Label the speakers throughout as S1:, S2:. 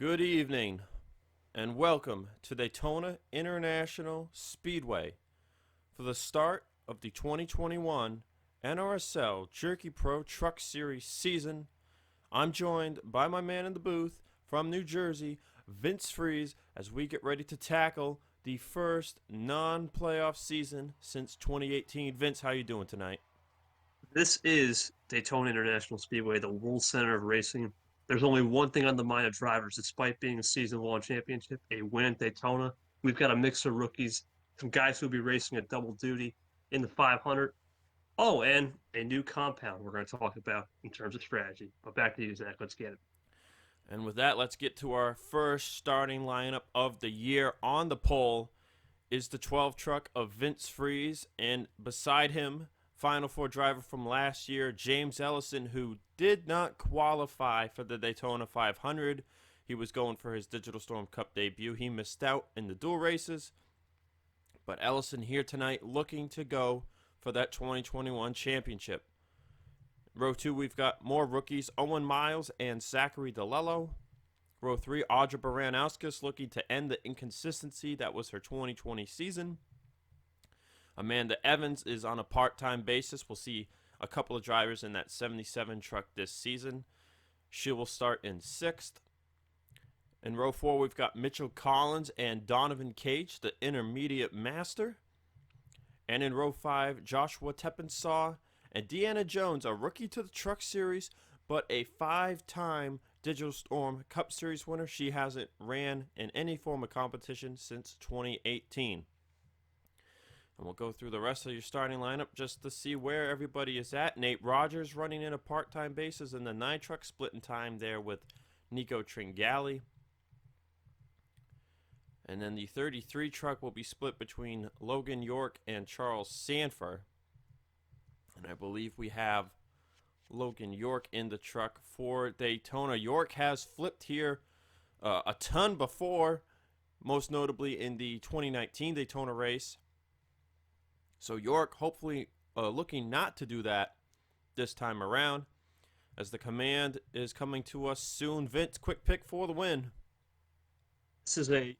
S1: Good evening, and welcome to Daytona International Speedway for the start of the 2021 NRSL Jerky Pro Truck Series season. I'm joined by my man in the booth from New Jersey, Vince Freeze, as we get ready to tackle the first non-playoff season since 2018. Vince, how you doing tonight?
S2: This is Daytona International Speedway, the world center of racing. There's only one thing on the mind of drivers, despite being a season-long championship, a win at Daytona. We've got a mix of rookies, some guys who'll be racing a double duty in the 500. Oh, and a new compound we're going to talk about in terms of strategy. But back to you, Zach. Let's get it.
S1: And with that, let's get to our first starting lineup of the year. On the pole is the 12 truck of Vince Freeze, and beside him, Final Four driver from last year, James Ellison, who did not qualify for the Daytona 500. He was going for his Digital Storm Cup debut. He missed out in the dual races, but Ellison here tonight looking to go for that 2021 championship. Row 2, we've got more rookies, Owen Miles and Zachary DeLello. Row 3, Audra Baranowskis looking to end the inconsistency that was her 2020 season. Amanda Evans is on a part-time basis. We'll see a couple of drivers in that 77 truck this season. She will start in 6th. In row 4, we've got Mitchell Collins and Donovan Cage, the intermediate master. And in row 5, Joshua Teppensaw and Deanna Jones, a rookie to the Truck Series, but a 5-time Digital Storm Cup Series winner. She hasn't ran in any form of competition since 2018. And we'll go through the rest of your starting lineup just to see where everybody is at. Nate Rogers running in a part-time basis in the 9 truck, splitting time there with Nico Tringali. And then the 33 truck will be split between Logan York and Charles Sanford. And I believe we have Logan York in the truck for Daytona. York has flipped here a ton before, most notably in the 2019 Daytona race. So York hopefully looking not to do that this time around, as the command is coming to us soon. Vince, quick pick for the win.
S2: This is a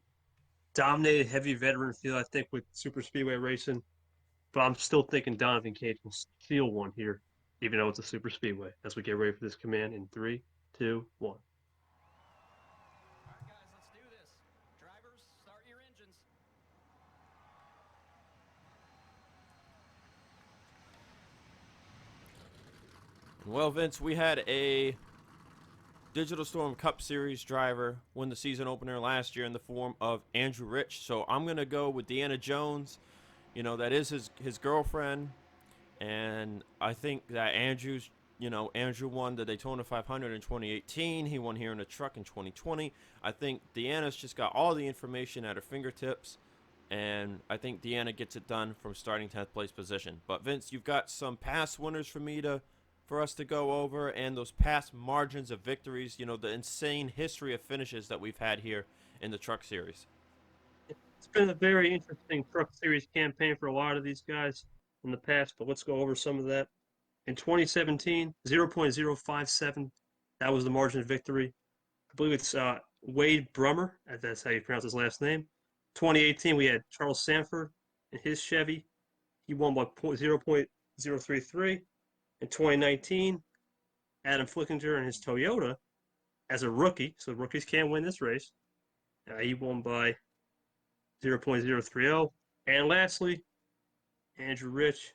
S2: dominated heavy veteran field, I think, with super speedway racing. But I'm still thinking Donovan Cage will steal one here, even though it's a super speedway. As we get ready for this command in 3, 2, 1.
S3: All right, guys, let's do this. Drivers, start your engines.
S1: Well, Vince, we had a Digital Storm Cup Series driver win the season opener last year in the form of Andrew Rich. So I'm going to go with Deanna Jones. You know, that is his girlfriend. And I think that Andrew won the Daytona 500 in 2018. He won here in a truck in 2020. I think Deanna's just got all the information at her fingertips. And I think Deanna gets it done from starting 10th place position. But Vince, you've got some past winners for us to go over, and those past margins of victories, you know, the insane history of finishes that we've had here in the Truck Series.
S2: It's been a very interesting Truck Series campaign for a lot of these guys in the past, but let's go over some of that. In 2017, 0.057, that was the margin of victory. I believe it's Wade Brummer, that's how you pronounce his last name. 2018, we had Charles Sanford in his Chevy. He won by 0.033. In 2019, Adam Flickinger in his Toyota as a rookie, so rookies can't win this race. He won by 0.030. And lastly, Andrew Rich,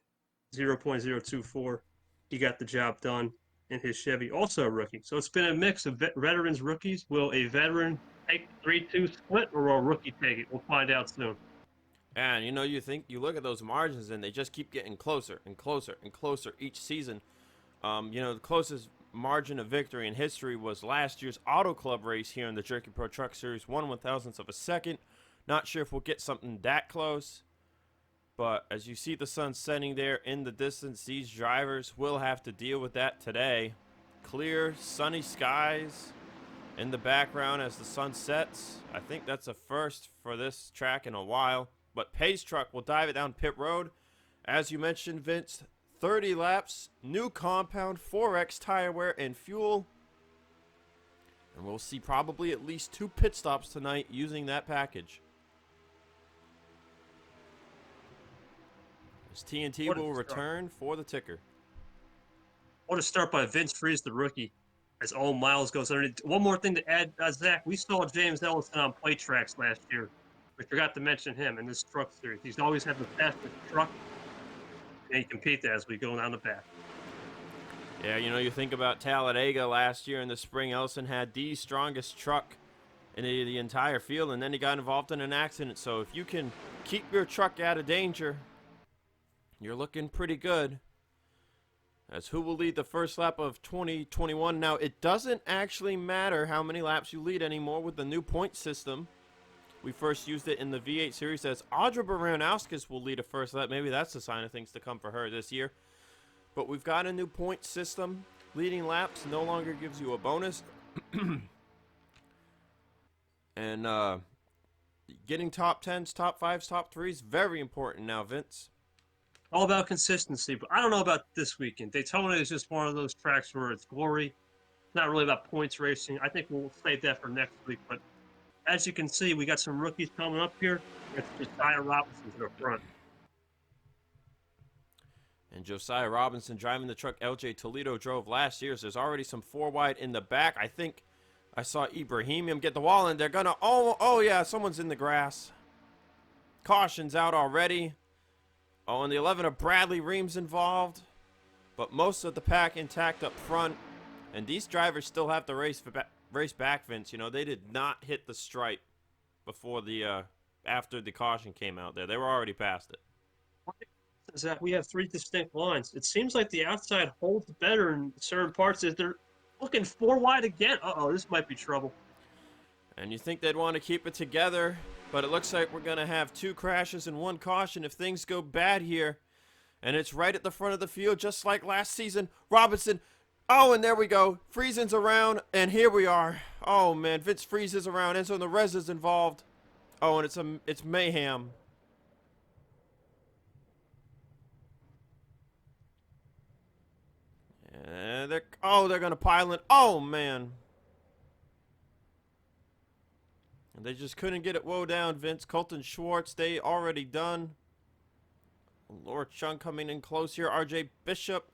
S2: 0.024. He got the job done in his Chevy, also a rookie. So it's been a mix of veterans, rookies. Will a veteran take the 3-2 split, or will a rookie take it? We'll find out soon.
S1: And you look at those margins, and they just keep getting closer and closer and closer each season. The closest margin of victory in history was last year's Auto Club race here in the Jerky Pro Truck Series, 1/1000th of a second. Not sure if we'll get something that close, but as you see the sun setting there in the distance, these drivers will have to deal with that today. Clear, sunny skies in the background as the sun sets. I think that's a first for this track in a while. But Pace Truck will dive it down pit road. As you mentioned, Vince, 30 laps, new compound, 4X tire wear and fuel. And we'll see probably at least 2 pit stops tonight using that package. As TNT will return for the ticker.
S2: What a start by Vince Freeze, the rookie, as all Miles goes underneath. One more thing to add, Zach. We saw James Ellison on plate tracks last year. We forgot to mention him in this truck series. He's always had the fastest truck, and he competes as we go down the back.
S1: Yeah, you know, you think about Talladega last year in the spring. Ellison had the strongest truck in the entire field, and then he got involved in an accident. So if you can keep your truck out of danger, you're looking pretty good. As who will lead the first lap of 2021. Now, it doesn't actually matter how many laps you lead anymore with the new point system. We first used it in the V8 series as Audra Baranowskis will lead a first lap. Maybe that's a sign of things to come for her this year. But we've got a new point system. Leading laps no longer gives you a bonus. And getting top 10s, top 5s, top 3s, very important now, Vince.
S2: All about consistency, but I don't know about this weekend. Daytona is just one of those tracks where it's glory. It's not really about points racing. I think we'll save that for next week. But as you can see, we got some rookies coming up here. It's Josiah Robinson to the front.
S1: And Josiah Robinson driving the truck LJ Toledo drove last year. So there's already some 4 wide in the back. I think I saw Ibrahimian get the wall, and they're going to... Oh, yeah, someone's in the grass. Caution's out already. Oh, and the 11 of Bradley Reams involved. But most of the pack intact up front. And these drivers still have to race back, Vince. You know, they did not hit the stripe before the after the caution came out there. They were already past it.
S2: Is that we have 3 distinct lines. It seems like the outside holds better in certain parts. As they're looking 4 wide again. Uh-oh, this might be trouble.
S1: And you think they'd want to keep it together, but it looks like we're going to have 2 crashes and 1 caution if things go bad here. And it's right at the front of the field, just like last season. Robinson, oh, and there we go. Friesen's around, and here we are. Oh, man, Vince Friese is around. Enzo Nerez is involved. Oh, and it's mayhem. And they're going to pile in. Oh, man. And they just couldn't get it woe down, Vince. Colton Schwartz, they already done. Laura Chung coming in close here. RJ Bishop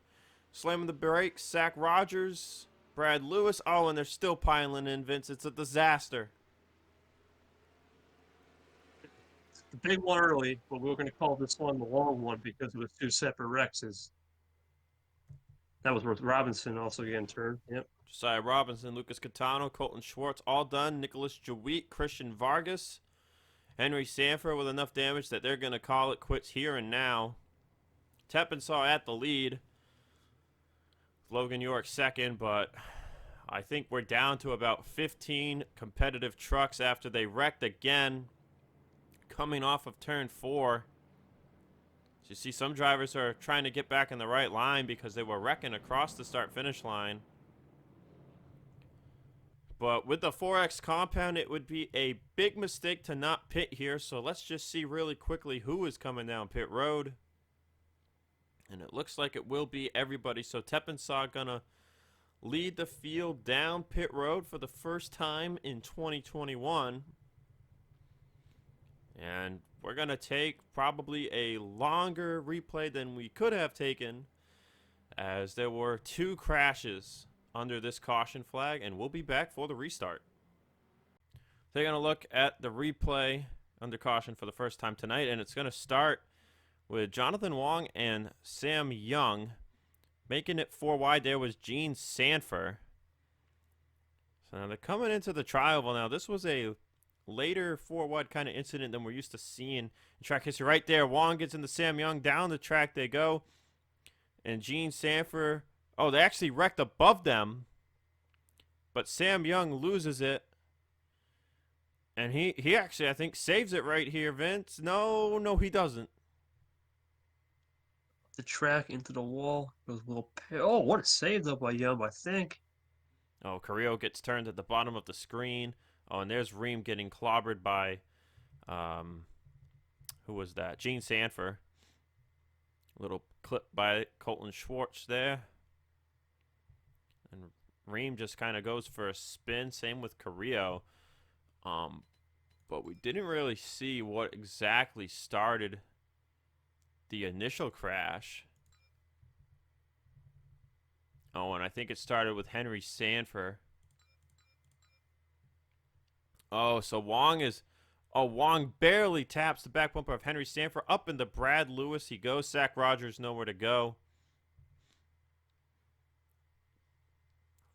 S1: slamming the brakes. Zach Rogers, Brad Lewis. Oh, and they're still piling in, Vince. It's a disaster.
S2: It's the big one early, but we're going to call this one the long one because it was 2 separate Rexes. That was with Robinson also getting turned. Yep.
S1: Josiah Robinson, Lucas Catano, Colton Schwartz, all done. Nicholas Jaweet, Christian Vargas, Henry Sanford with enough damage that they're going to call it quits here and now. Teppensaw at the lead. Logan York second, but I think we're down to about 15 competitive trucks after they wrecked again. Coming off of turn 4. So you see some drivers are trying to get back in the right line because they were wrecking across the start-finish line. But with the 4X compound, it would be a big mistake to not pit here. So let's just see really quickly who is coming down pit road. And it looks like it will be everybody. So Teppensaw gonna lead the field down pit road for the first time in 2021. And we're gonna take probably a longer replay than we could have taken, as there were 2 crashes under this caution flag, and we'll be back for the restart. Taking a look at the replay under caution for the first time tonight, and it's going to start with Jonathan Wong and Sam Young. Making it 4 wide there was Gene Sanford. So now they're coming into the tri-oval now. This was a later 4 wide kind of incident than we're used to seeing in track history. Right there, Wong gets into Sam Young. Down the track they go. And Gene Sanford... Oh, they actually wrecked above them. But Sam Young loses it. And he actually, I think, saves it right here, Vince. No, he doesn't.
S2: The track into the wall. Goes a little... Oh, what a save, though, by Young, I think.
S1: Oh, Carrillo gets turned at the bottom of the screen. Oh, and there's Ream getting clobbered by... who was that? Gene Sanford. Little clip by Colton Schwartz there. And Ream just kind of goes for a spin. Same with Carrillo. But we didn't really see what exactly started the initial crash. Oh, and I think it started with Henry Sanford. Oh, so Wong barely taps the back bumper of Henry Sanford. Up into Brad Lewis he goes. Zach Rogers nowhere to go.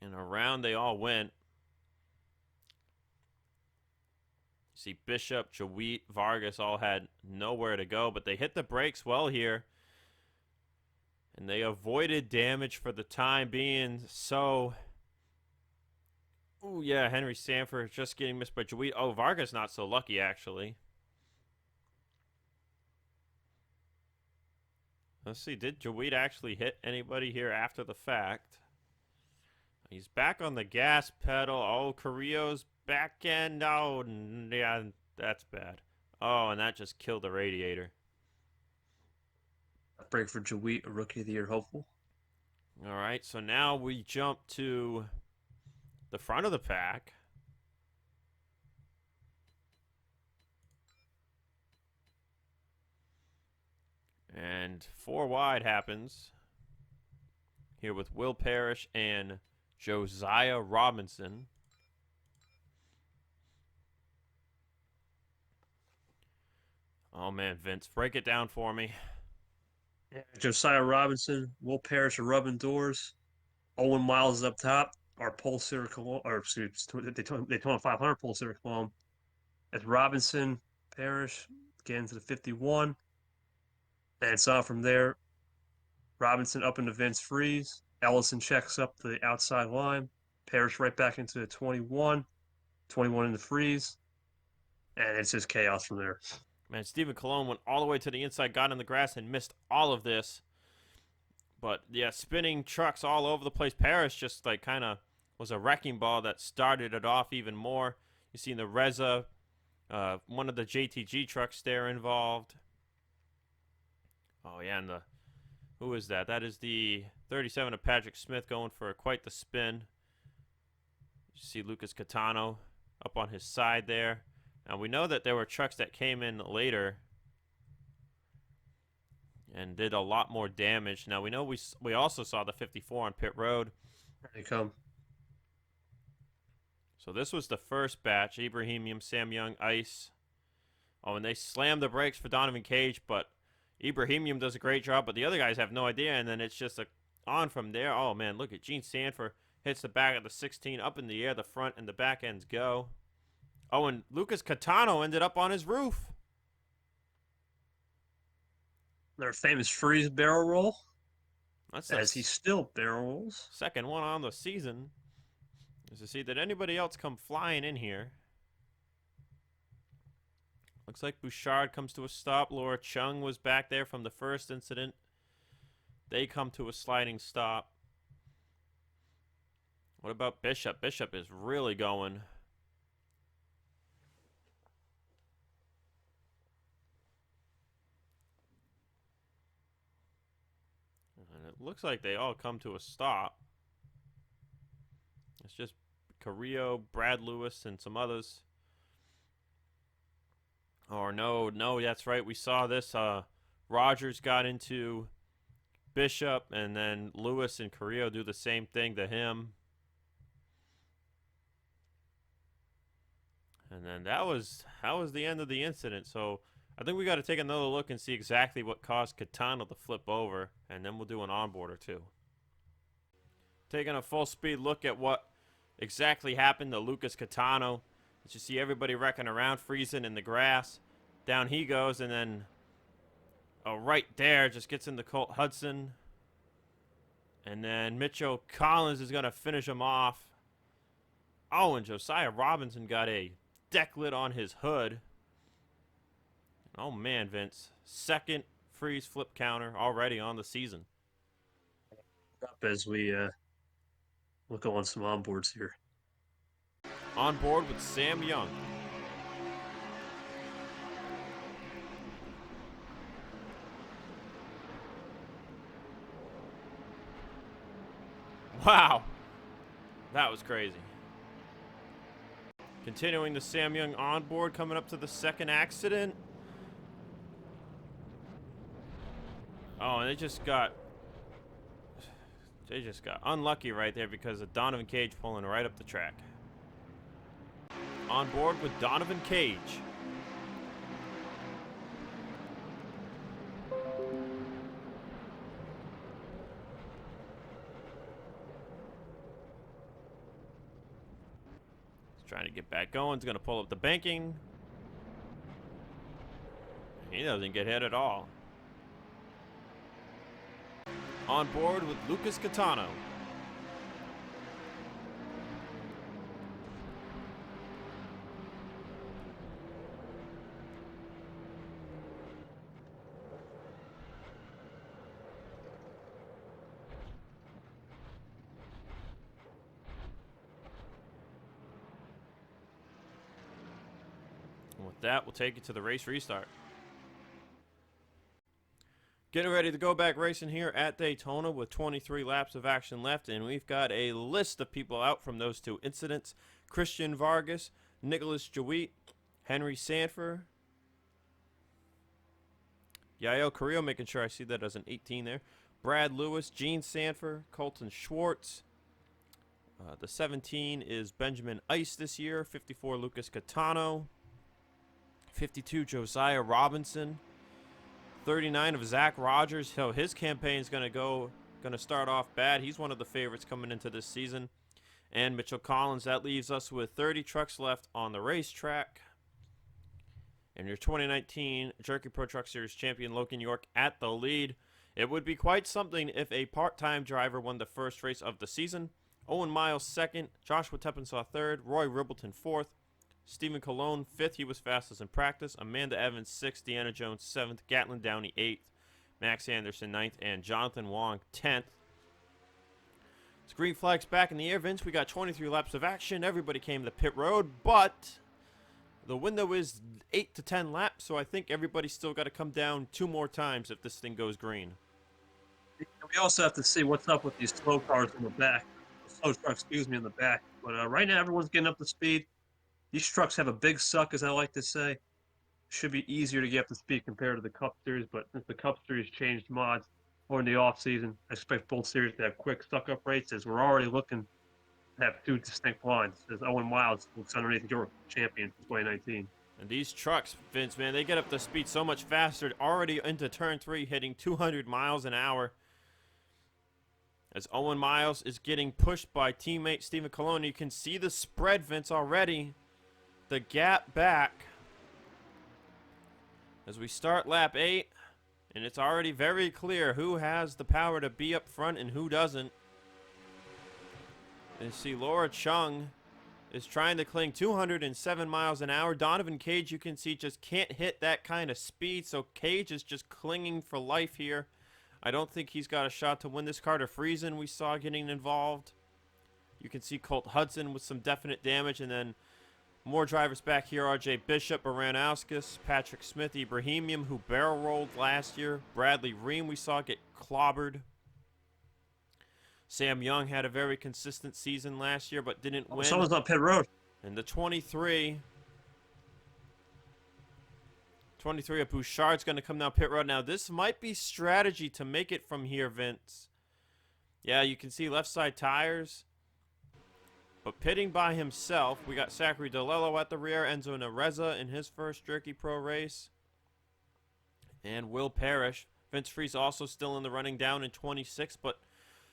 S1: And around they all went. See, Bishop, Jawit, Vargas all had nowhere to go, but they hit the brakes well here. And they avoided damage for the time being. So, oh yeah, Henry Sanford just getting missed by Jawit. Oh, Vargas not so lucky, actually. Let's see, did Jawit actually hit anybody here after the fact? He's back on the gas pedal. Oh, Carrillo's back end. Oh, yeah, that's bad. Oh, and that just killed the radiator.
S2: Break for Jawit, a Rookie of the Year hopeful.
S1: All right, so now we jump to the front of the pack. And 4 wide happens here with Will Parrish and Josiah Robinson. Oh, man, Vince, break it down for me.
S2: Yeah, Josiah Robinson, Will Parrish are rubbing doors. Owen Miles is up top. Our pole sitter cologne, or excuse me, Daytona 500 pole sitter cologne. That's Robinson, Parrish, getting to the 51. And it's on from there. Robinson up into Vince Freeze. Ellison checks up the outside line. Parrish right back into the 21. 21 in the Freeze. And it's just chaos from there.
S1: Man, Stephen Colon went all the way to the inside, got in the grass, and missed all of this. But, yeah, spinning trucks all over the place. Parrish just, like, kind of was a wrecking ball that started it off even more. You see in the Reza, one of the JTG trucks there involved. Oh, yeah, and who is that? That is the 37 of Patrick Smith going for quite the spin. You see Lucas Catano up on his side there. Now, we know that there were trucks that came in later and did a lot more damage. Now, we know we also saw the 54 on pit road.
S2: There they come.
S1: So this was the first batch. Ibrahimian, Sam Young, Ice. Oh, and they slammed the brakes for Donovan Cage, but Ibrahimian does a great job, but the other guys have no idea, and then it's just on from there. Oh, man, look at Gene Sanford hits the back of the 16 up in the air. The front and the back ends go. Oh, and Lucas Catano ended up on his roof.
S2: Their famous Freeze barrel roll.
S1: That's
S2: As he still barrel rolls.
S1: second one on the season. Is to see, did anybody else come flying in here? Looks like Bouchard comes to a stop. Laura Chung was back there from the first incident. They come to a sliding stop. What about Bishop? Bishop is really going. And it looks like they all come to a stop. It's just Carrillo, Brad Lewis, and some others. Or no, that's right. We saw this. Rogers got into Bishop, and then Lewis and Carrillo do the same thing to him. And then that was the end of the incident. So I think we got to take another look and see exactly what caused Catano to flip over, and then we'll do an onboard or two. Taking a full speed look at what exactly happened to Lucas Catano. As you see everybody wrecking around, freezing in the grass. Down he goes, and then right there just gets into Colt Hudson. And then Mitchell Collins is going to finish him off. Oh, and Josiah Robinson got a deck lid on his hood. Oh, man, Vince. Second freeze flip counter already on the season.
S2: Up as we look on some onboards here.
S1: On board with Sam Young. Wow. That was crazy. Continuing the Sam Young onboard, coming up to the second accident. Oh, and they just got unlucky right there because of Donovan Cage pulling right up the track. On board with Donovan Cage. He's trying to get back going. He's going to pull up the banking. He doesn't get hit at all. On board with Lucas Catano. And with that, we'll take you to the race restart. Getting ready to go back racing here at Daytona with 23 laps of action left, and we've got a list of people out from those two incidents. Christian Vargas, Nicholas Jawit, Henry Sanford, Yael Carrillo, making sure I see that as an 18 there, Brad Lewis, Gene Sanford, Colton Schwartz. The 17 is Benjamin Ice this year, 54 Lucas Catano, 52 Josiah Robinson, 39 of Zach Rogers. So his campaign is going to start off bad. He's one of the favorites coming into this season. And Mitchell Collins. That leaves us with 30 trucks left on the racetrack. And your 2019 Jerky Pro Truck Series champion Logan York at the lead. It would be quite something if a part-time driver won the first race of the season. Owen Miles second, Joshua Teppensaw third, Roy Ribbleton fourth, Stephen Colon, 5th, he was fastest in practice. Amanda Evans, 6th. Deanna Jones, 7th. Gatlin Downey, 8th. Max Anderson, 9th. And Jonathan Wong, 10th. It's green flags back in the air, Vince. We got 23 laps of action. Everybody came to pit road, but the window is 8 to 10 laps, so I think everybody's still got to come down 2 more times if this thing goes green.
S2: We also have to see what's up with these slow cars in the back. Slow trucks, in the back. But right now, everyone's getting up to speed. These trucks have a big suck, as I like to say. Should be easier to get up to speed compared to the Cup Series, but since the Cup Series changed mods or in the off-season, I expect both series to have quick suck-up rates, as we're already looking to have 2 distinct lines, as Owen Miles looks underneath your champion for 2019.
S1: And these trucks, Vince, man, they get up to speed so much faster, already into turn 3, hitting 200 miles an hour. As Owen Miles is getting pushed by teammate Stephen Colon, you can see the spread, Vince, already. The gap back as we start lap 8, and it's already very clear who has the power to be up front and who doesn't. And see Laura Chung is trying to cling 207 miles an hour. Donovan Cage, you can see, just can't hit that kind of speed, so Cage is just clinging for life here. I don't think he's got a shot to win this. Carter Friesen we saw getting involved. You can see Colt Hudson with some definite damage, and then more drivers back here. RJ Bishop, Baranowskis, Patrick Smith, Ibrahimian, who barrel rolled last year. Bradley Ream we saw get clobbered. Sam Young had a very consistent season last year, but didn't win.
S2: Someone's on pit road.
S1: And the 23 of Bouchard's going to come down pit road. Now, this might be strategy to make it from here, Vince. Yeah, you can see left side tires. But pitting by himself, we got Zachary DeLello at the rear, Enzo Nareza in his first Jerky Pro race, and Will Parrish. Vince Freeze also still in the running, down in 26, but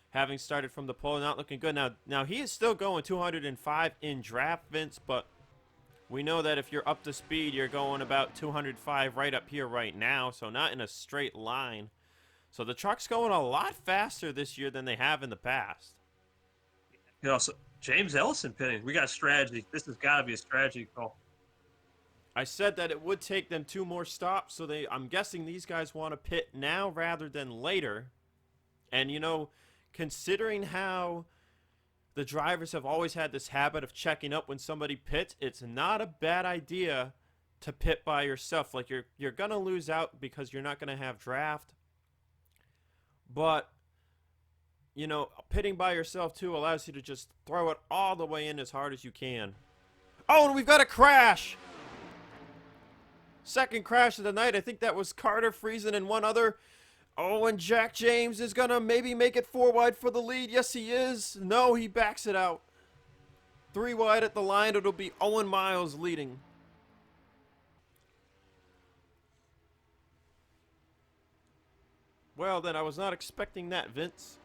S1: having started from the pole, not looking good. Now he is still going 205 in draft, Vince, but we know that if you're up to speed, you're going about 205 right up here right now, so not in a straight line. So the truck's going a lot faster this year than they have in the past.
S2: You know, so James Ellison pitting. We got strategy. This has got to be a strategy call.
S1: I said that it would take them 2 more stops, so I'm guessing these guys want to pit now rather than later. And, you know, considering how the drivers have always had this habit of checking up when somebody pits, it's not a bad idea to pit by yourself. Like, you're going to lose out because you're not going to have draft. But you know, pitting by yourself too allows you to just throw it all the way in as hard as you can. Oh, and we've got a crash. Second crash of the night. I think that was Carter, Friesen, and one other. Oh, and Jack James is going to maybe make it 4 wide for the lead. Yes, he is. No, he backs it out. 3 wide at the line. It'll be Owen Miles leading. Well, then, I was not expecting that, Vince.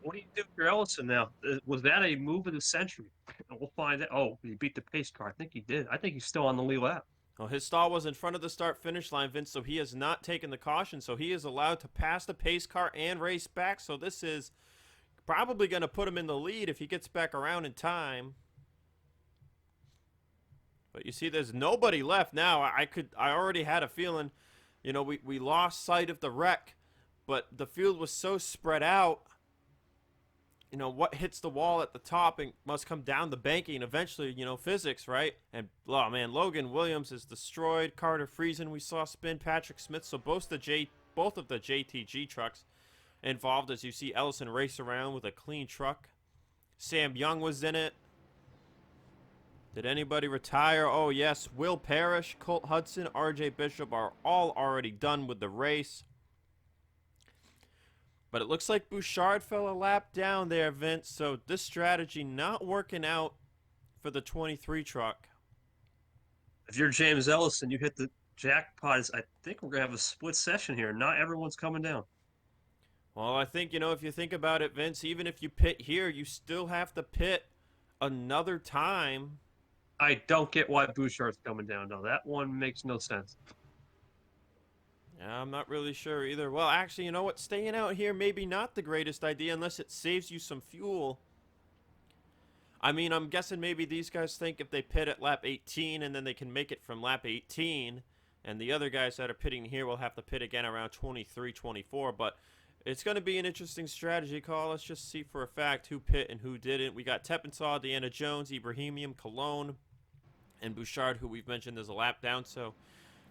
S2: What do you do for Ellison now? Was that a move of the century? We'll find out. Oh, he beat the pace car. I think he did. I think he's still on the lead lap.
S1: Well, his stall was in front of the start-finish line, Vince, so he has not taken the caution, so he is allowed to pass the pace car and race back, so this is probably going to put him in the lead if he gets back around in time. But you see, there's nobody left now. I already had a feeling, you know, we lost sight of the wreck, but the field was so spread out. You know, what hits the wall at the top and must come down the banking eventually, you know, physics, right? And, oh, man, Logan Williams is destroyed. Carter Friesen, we saw spin. Patrick Smith. So both of the JTG trucks involved, as you see Ellison race around with a clean truck. Sam Young was in it. Did anybody retire? Oh, yes. Will Parrish, Colt Hudson, RJ Bishop are all already done with the race. But it looks like Bouchard fell a lap down there, Vince. So this strategy not working out for the 23 truck.
S2: If you're James Ellison, you hit the jackpot. I think we're going to have a split session here. Not everyone's coming down.
S1: Well, I think, you know, if you think about it, Vince, even if you pit here, you still have to pit another time.
S2: I don't get why Bouchard's coming down, though. That one makes no sense.
S1: Yeah, I'm not really sure either. Well, actually, you know what? Staying out here maybe not the greatest idea unless it saves you some fuel. I mean, I'm guessing maybe these guys think if they pit at lap 18 and then they can make it from lap 18, and the other guys that are pitting here will have to pit again around 23, 24, but it's going to be an interesting strategy call. Let's just see for a fact who pit and who didn't. We got Teppensaw, Deanna Jones, Ibrahimian, Cologne, and Bouchard, who we've mentioned is a lap down, so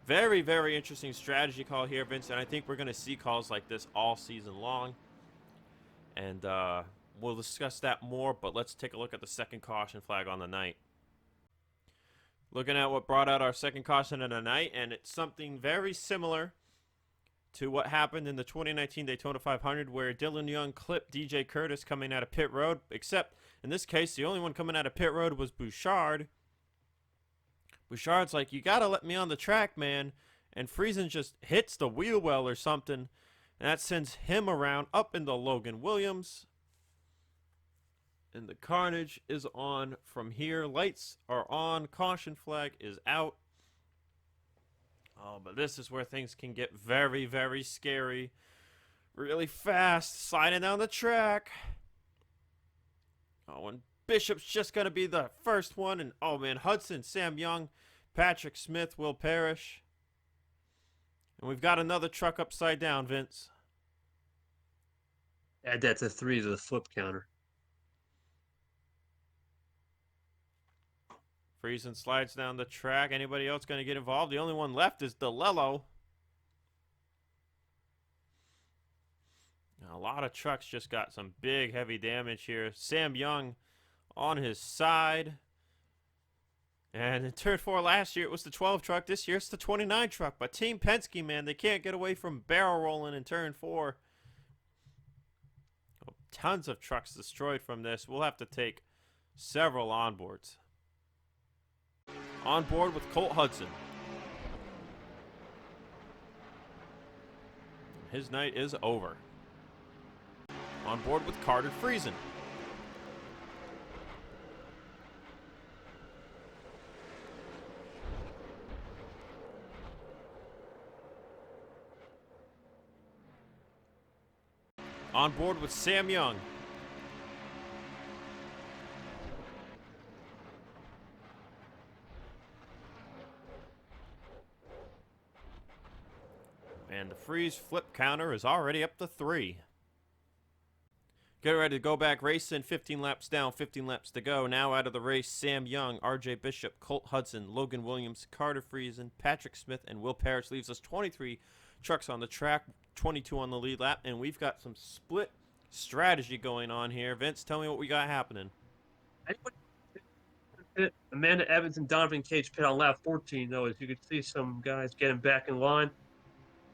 S1: very, very interesting strategy call here, Vince, and I think we're going to see calls like this all season long. And we'll discuss that more, but let's take a look at the second caution flag on the night. Looking at what brought out our second caution of the night, and it's something very similar to what happened in the 2019 Daytona 500 where Dylan Young clipped DJ Curtis coming out of pit road, except in this case, the only one coming out of pit road was Bouchard. Bouchard's like, you got to let me on the track, man. And Friesen just hits the wheel well or something. And that sends him around up into Logan Williams. And the carnage is on from here. Lights are on. Caution flag is out. Oh, but this is where things can get very, very scary. Really fast. Sliding down the track. Oh, and Bishop's just going to be the first one. And, oh, man, Hudson, Sam Young, Patrick Smith, Will Parrish. And we've got another truck upside down, Vince.
S2: Add that to 3 to the flip counter.
S1: Friesen slides down the track. Anybody else going to get involved? The only one left is DeLello. Now, a lot of trucks just got some big, heavy damage here. Sam Young on his side. And in turn 4 last year, it was the 12 truck. This year, it's the 29 truck. But Team Penske, man, they can't get away from barrel rolling in turn 4. Oh, tons of trucks destroyed from this. We'll have to take several onboards. On board with Colt Hudson. His night is over. On board with Carter Friesen. On board with Sam Young. And the freeze flip counter is already up to 3. Get ready to go back racing. 15 laps down, 15 laps to go. Now out of the race, Sam Young, RJ Bishop, Colt Hudson, Logan Williams, Carter Friesen, Patrick Smith, and Will Parrish. Leaves us 23 trucks on the track. 22 on the lead lap, and we've got some split strategy going on here. Vince, tell me what we got happening.
S2: Amanda Evans and Donovan Cage pit on lap 14, though, as you can see some guys getting back in line.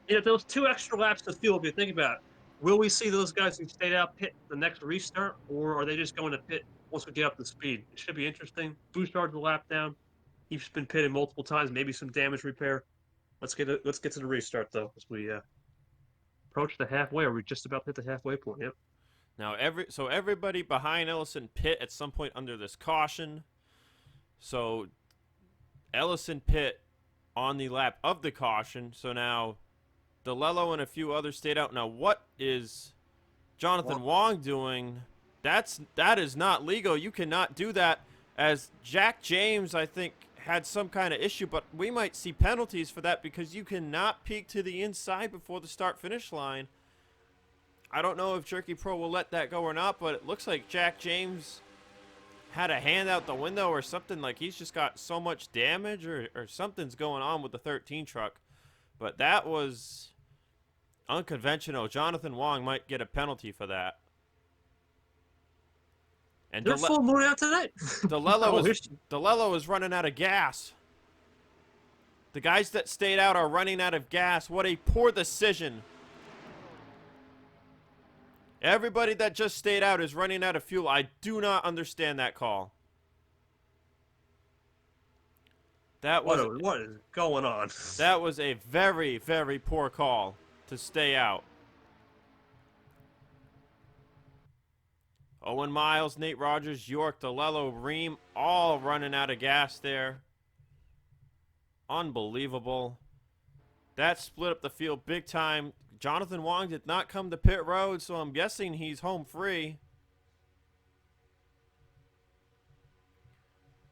S2: You know, those 2 extra laps to field, if you think about it, will we see those guys who stayed out pit the next restart, or are they just going to pit once we get up to speed? It should be interesting. Bouchard's a lap down. He's been pitted multiple times, maybe some damage repair. Let's get to the restart, though, as we approach the halfway, or we're just about to hit the halfway point. Yep.
S1: Now, everybody behind Ellison pit at some point under this caution. So Ellison pit on the lap of the caution. So now DeLello and a few others stayed out. Now, what is Jonathan Wong doing? That is not legal. You cannot do that. As Jack James, I think, had some kind of issue, but we might see penalties for that because you cannot peek to the inside before the start-finish line. I don't know if Jerky Pro will let that go or not, but it looks like Jack James had a hand out the window or something. Like he's just got so much damage or something's going on with the 13 truck. But that was unconventional. Jonathan Wong might get a penalty for that. And
S2: They're full moon out tonight.
S1: DeLello is running out of gas. The guys that stayed out are running out of gas. What a poor decision. Everybody that just stayed out is running out of fuel. I do not understand that call.
S2: What is going on?
S1: That was a very, very poor call to stay out. Owen Miles, Nate Rogers, York, DeLello, Ream, all running out of gas there. Unbelievable. That split up the field big time. Jonathan Wong did not come to pit road, so I'm guessing he's home free.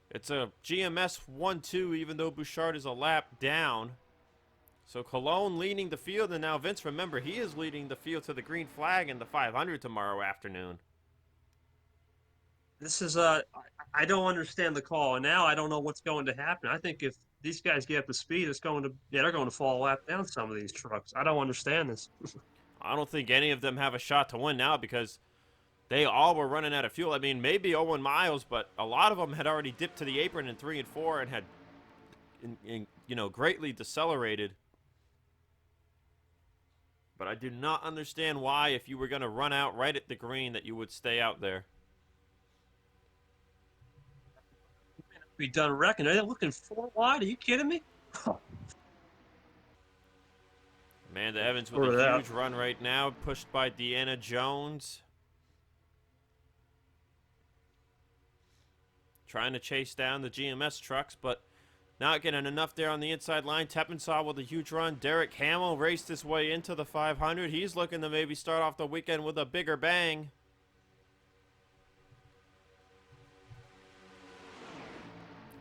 S1: It's a GMS 1-2, even though Bouchard is a lap down. So Cologne leading the field, and now Vince, remember, he is leading the field to the green flag in the 500 tomorrow afternoon.
S2: This is I don't understand the call, and now I don't know what's going to happen. I think if these guys get up to speed, they're going to fall a lap down some of these trucks. I don't understand this.
S1: I don't think any of them have a shot to win now because they all were running out of fuel. I mean, maybe Owen Miles, but a lot of them had already dipped to the apron in 3 and 4 and had, greatly decelerated. But I do not understand why, if you were going to run out right at the green, that you would stay out there.
S2: Be done wrecking. Are they looking 4 wide? Are you kidding me?
S1: Amanda Evans with a huge run right now, pushed by Deanna Jones. Trying to chase down the GMS trucks, but not getting enough there on the inside line. Teppensaw with a huge run. Derek Hamill raced his way into the 500. He's looking to maybe start off the weekend with a bigger bang.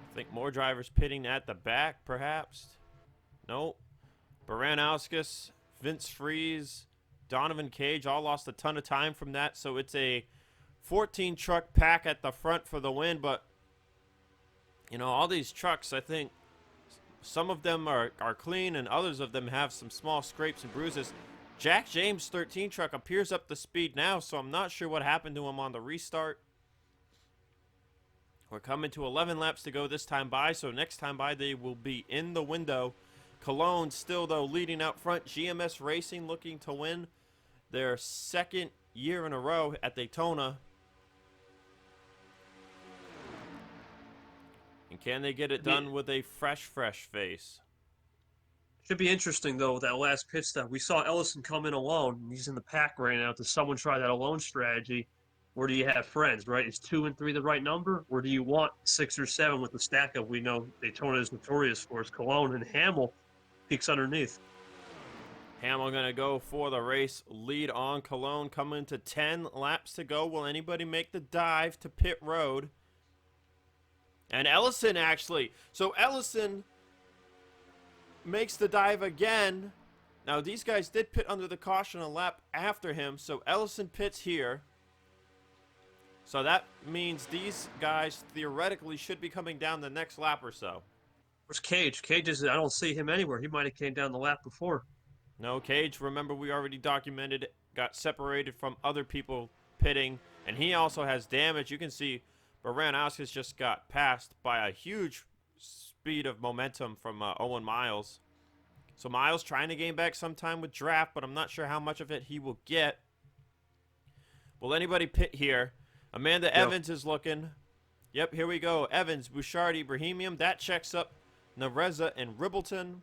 S1: I think more drivers pitting at the back, perhaps. Nope. Baranowskis, Vince Freeze, Donovan Cage all lost a ton of time from that. So it's a 14 truck pack at the front for the win. But, all these trucks, I think some of them are clean and others of them have some small scrapes and bruises. Jack James' 13 truck appears up to speed now, so I'm not sure what happened to him on the restart. We're coming to 11 laps to go this time by, so next time by they will be in the window. Cologne still, though, leading out front. GMS Racing looking to win their 2nd year in a row at Daytona. And can they get it done with a fresh face?
S2: Should be interesting, though, with that last pit stop. We saw Ellison come in alone. He's in the pack right now. Does someone try that alone strategy? Or do you have friends, right? Is 2 and 3 the right number? Or do you want 6 or 7 with the stack of we know Daytona is notorious for? Is Cologne and Hamill peeks underneath?
S1: Hamill going to go for the race lead on. Cologne coming to 10 laps to go. Will anybody make the dive to pit road? And Ellison, actually. So Ellison makes the dive again. Now, these guys did pit under the caution a lap after him. So Ellison pits here. So that means these guys theoretically should be coming down the next lap or so.
S2: Where's Cage? I don't see him anywhere. He might have came down the lap before.
S1: No, Cage, remember we already documented, got separated from other people pitting, and he also has damage. You can see Baranowskis just got passed by a huge speed of momentum from Owen Miles. So Miles trying to gain back some time with draft, but I'm not sure how much of it he will get. Will anybody pit here? Amanda Evans is looking. Yep, here we go. Evans, Bouchard, Ibrahimian. That checks up Nareza and Ribbleton.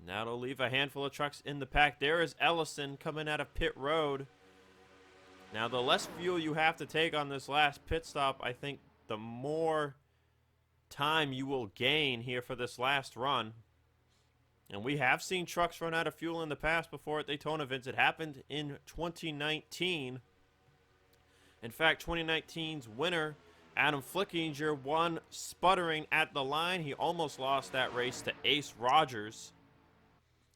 S1: That'll leave a handful of trucks in the pack. There is Ellison coming out of pit road. Now, the less fuel you have to take on this last pit stop, I think the more time you will gain here for this last run. And we have seen trucks run out of fuel in the past before at Daytona, Vince. It happened in 2019. In fact, 2019's winner, Adam Flickinger, won sputtering at the line. He almost lost that race to Ace Rogers.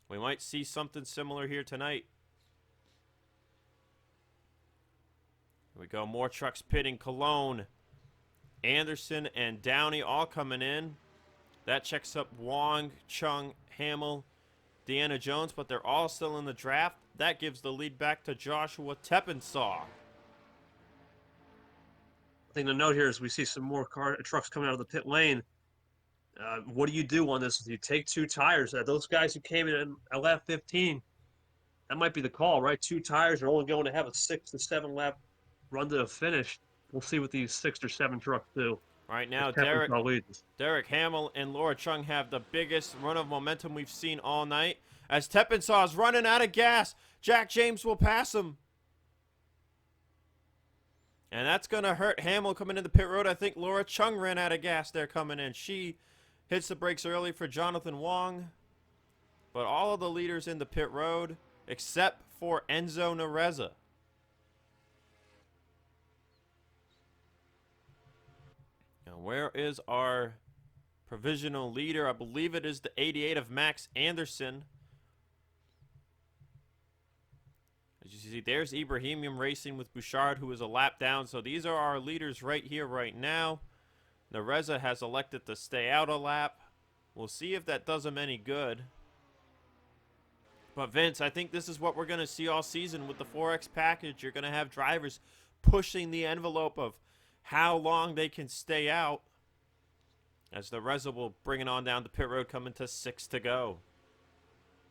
S1: We might see something similar here tonight. Here we go. More trucks pitting. Cologne, Anderson, and Downey all coming in. That checks up Wong, Chung, Hamill, Deanna Jones, but they're all still in the draft. That gives the lead back to Joshua Teppensaw.
S2: I think the note here is we see some more trucks coming out of the pit lane. What do you do on this? You take 2 tires. Those guys who came in at lap 15, that might be the call, right? 2 tires are only going to have a 6 to 7 lap run to the finish. We'll see what these 6 or 7 trucks do.
S1: Right now, Derek Hamill and Laura Chung have the biggest run of momentum we've seen all night. As Teppensaw's running out of gas, Jack James will pass him. And that's going to hurt Hamill coming in the pit road. I think Laura Chung ran out of gas there coming in. She hits the brakes early for Jonathan Wong. But all of the leaders in the pit road, except for Enzo Nareza. Now, where is our provisional leader? I believe it is the 88 of Max Anderson. As you see, there's Ibrahimian racing with Bouchard, who is a lap down. So these are our leaders right here, right now. Nareza has elected to stay out a lap. We'll see if that does him any good. But Vince, I think this is what we're going to see all season with the 4X package. You're going to have drivers pushing the envelope of how long they can stay out. As Nareza will bring it on down the pit road, coming to 6 to go.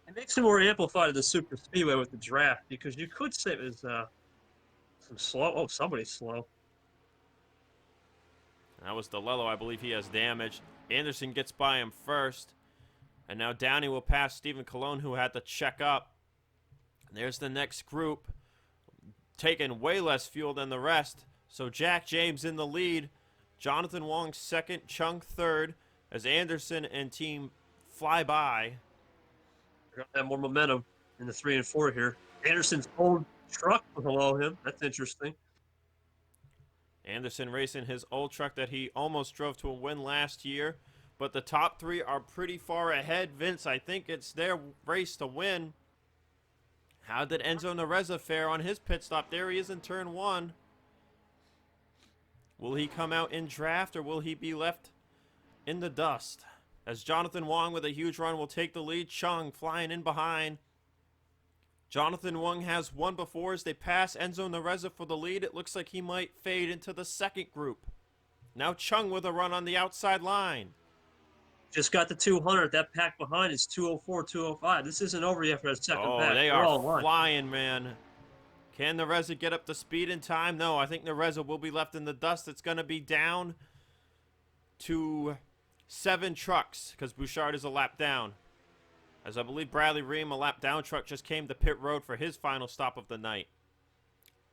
S2: It makes it more amplified at the super speedway with the draft, because you could say there's some slow. Oh, somebody's slow.
S1: That was DeLello. I believe he has damage. Anderson gets by him first. And now Downey will pass Stephen Colon, who had to check up. There's the next group, taking way less fuel than the rest. So Jack James in the lead. Jonathan Wong second. Chung third. As Anderson and team fly by.
S2: They're going to have more momentum in the 3 and 4 here. Anderson's old truck below him. That's interesting.
S1: Anderson racing his old truck that he almost drove to a win last year. But the top 3 are pretty far ahead. Vince, I think it's their race to win. How did Enzo Nareza fare on his pit stop? There he is in turn 1. Will he come out in draft, or will he be left in the dust? As Jonathan Wong with a huge run will take the lead. Chung flying in behind. Jonathan Wong has won before as they pass Enzo Nareza for the lead. It looks like he might fade into the second group. Now Chung with a run on the outside line.
S2: Just got the 200. That pack behind is 204, 205. This isn't over yet for that second pack.
S1: Oh, they are flying, man. Can Nareza get up to speed in time? No, I think Nareza will be left in the dust. It's going to be down to 7 trucks because Bouchard is a lap down. As I believe Bradley Ream, a lap down truck, just came to pit road for his final stop of the night.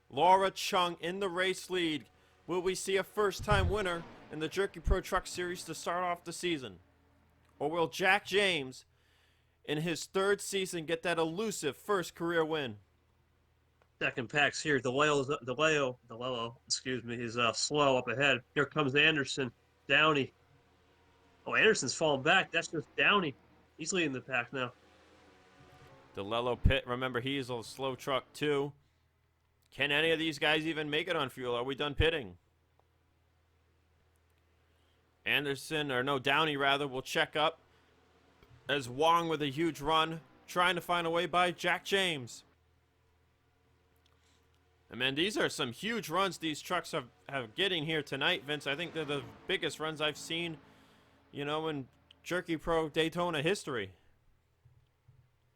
S1: Laura Chung in the race lead. Will we see a first-time winner in the Jerky Pro Truck Series to start off the season? Or will Jack James, in his 3rd season, get that elusive first career win?
S2: Second pack's here. DeLello, excuse me, he's slow up ahead. Here comes Anderson. Downey. Oh, Anderson's falling back. That's just Downey. He's leading the pack now.
S1: DeLello pit. Remember, he's a slow truck, too. Can any of these guys even make it on fuel? Are we done pitting? Downey rather will check up as Wong with a huge run, trying to find a way by Jack James. And man, these are some huge runs these trucks have getting here tonight, Vince. I think they're the biggest runs I've seen, you know, in Jerky Pro Daytona history.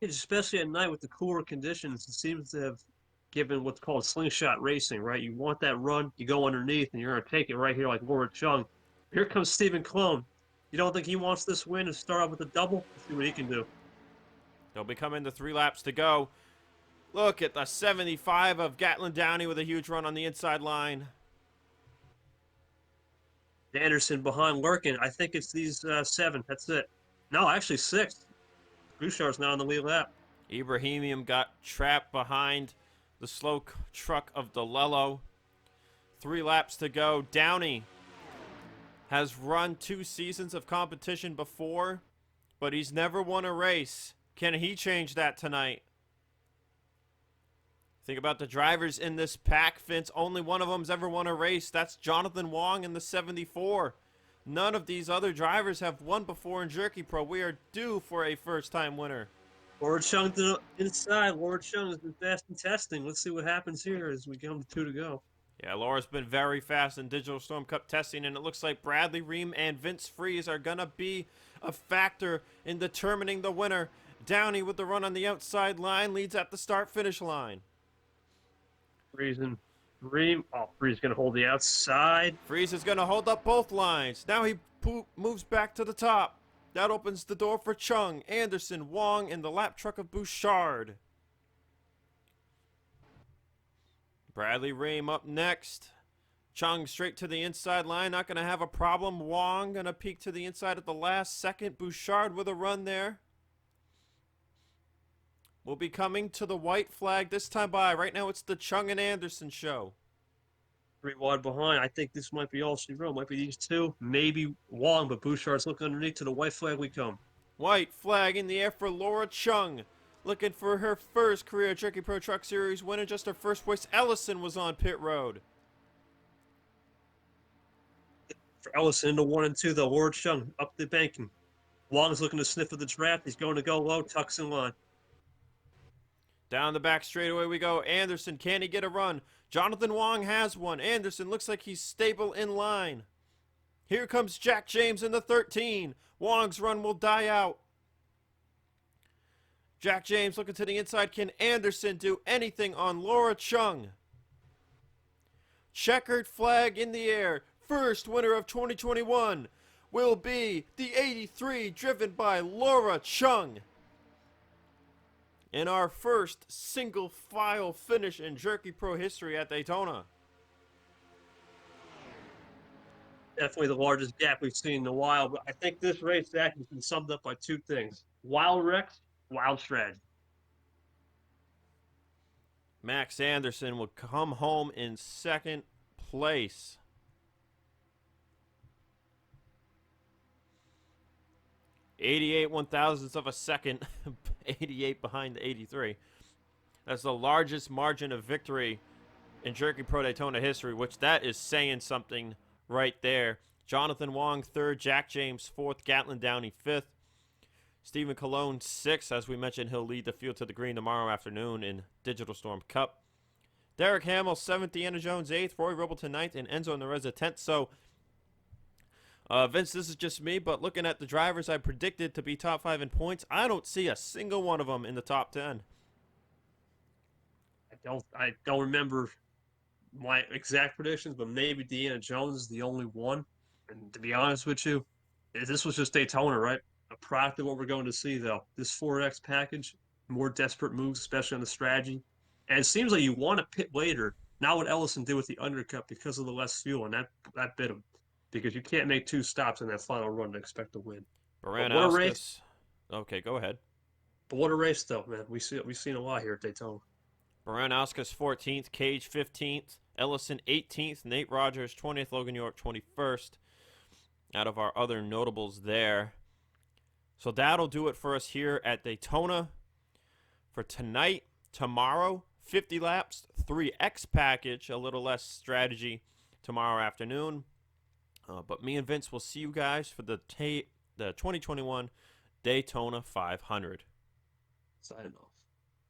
S2: Especially at night with the cooler conditions, it seems to have given what's called slingshot racing, right? You want that run, you go underneath, and you're going to take it right here like Laura Chung. Here comes Stephen Clone. You don't think he wants this win and start off with a double? Let's see what he can do.
S1: They'll be coming to 3 laps to go. Look at the 75 of Gatlin Downey with a huge run on the inside line.
S2: Anderson behind lurking. I think it's these 7. That's it. No, actually 6. Bouchard's now on the lead lap.
S1: Ibrahimian got trapped behind the slow truck of DeLello. 3 laps to go. Downey has run 2 seasons of competition before, but he's never won a race. Can he change that tonight? Think about the drivers in this pack, Vince. Only one of them's ever won a race. That's Jonathan Wong in the 74. None of these other drivers have won before in Jerky Pro. We are due for a first-time winner.
S2: Lord Chung to the inside. Lord Chung has been fast in testing. Let's see what happens here as we come to 2 to go.
S1: Yeah, Laura's been very fast in Digital Storm Cup testing, and it looks like Bradley Ream and Vince Freeze are going to be a factor in determining the winner. Downey with the run on the outside line leads at the start-finish line.
S2: Freeze and Ream. Oh, Freeze going to hold the outside.
S1: Freeze is going to hold up both lines. Now he moves back to the top. That opens the door for Chung, Anderson, Wong, and the lap truck of Bouchard. Bradley Ream up next. Chung straight to the inside line, not going to have a problem. Wong going to peek to the inside at the last second. Bouchard with a run there. We'll be coming to the white flag this time by. Right now it's the Chung and Anderson show.
S2: 3 wide behind. I think this might be all she wrote. Might be these 2. Maybe Wong, but Bouchard's looking underneath. To the white flag we come.
S1: White flag in the air for Laura Chung. Looking for her first career Jerky Pro Truck Series win, and just her first race. Ellison was on pit road.
S2: For Ellison into 1 and 2, though. Lord Chung up the banking. Wong's looking to sniff of the draft. He's going to go low. Tucks in line.
S1: Down the back straightaway we go. Anderson, can he get a run? Jonathan Wong has one. Anderson looks like he's stable in line. Here comes Jack James in the 13. Wong's run will die out. Jack James looking to the inside. Can Anderson do anything on Laura Chung? Checkered flag in the air. First winner of 2021 will be the 83 driven by Laura Chung. In our first single file finish in Jerky Pro history at Daytona.
S2: Definitely the largest gap we've seen in a while, but I think this race actually has been summed up by 2 things. Wild wrecks, wild strategy.
S1: Max Anderson will come home in 2nd place. .88 1/1000ths of a second. 88 behind the 83. That's the largest margin of victory in Jerky Pro Daytona history, which that is saying something right there. Jonathan Wong 3rd, Jack James 4th, Gatlin Downey 5th, Stephen Colon 6th. As we mentioned, he'll lead the field to the green tomorrow afternoon in Digital Storm Cup. Derek Hamill 7th, Deanna Jones 8th, Roy Ribbleton 9th, and Enzo Nereza 10th. So, Vince, this is just me, but looking at the drivers I predicted to be top 5 in points, I don't see a single one of them in the top 10.
S2: I don't remember my exact predictions, but maybe Deanna Jones is the only one. And to be honest with you, this was just Daytona, right? A product of what we're going to see, though. This 4X package, more desperate moves, especially on the strategy. And it seems like you want to pit later. Not what Ellison did with the undercut because of the less fuel, and that bit him. Because you can't make 2 stops in that final run to expect to win.
S1: What
S2: a race!
S1: Okay, go ahead.
S2: But what a race, though, man. We've seen a lot here at Daytona.
S1: Baranowski's 14th, Cage 15th, Ellison 18th, Nate Rogers 20th, Logan York 21st. Out of our other notables there. So that'll do it for us here at Daytona. For tonight, tomorrow, 50 laps, 3X package, a little less strategy tomorrow afternoon. But me and Vince will see you guys for the 2021 Daytona 500.
S2: Signing off.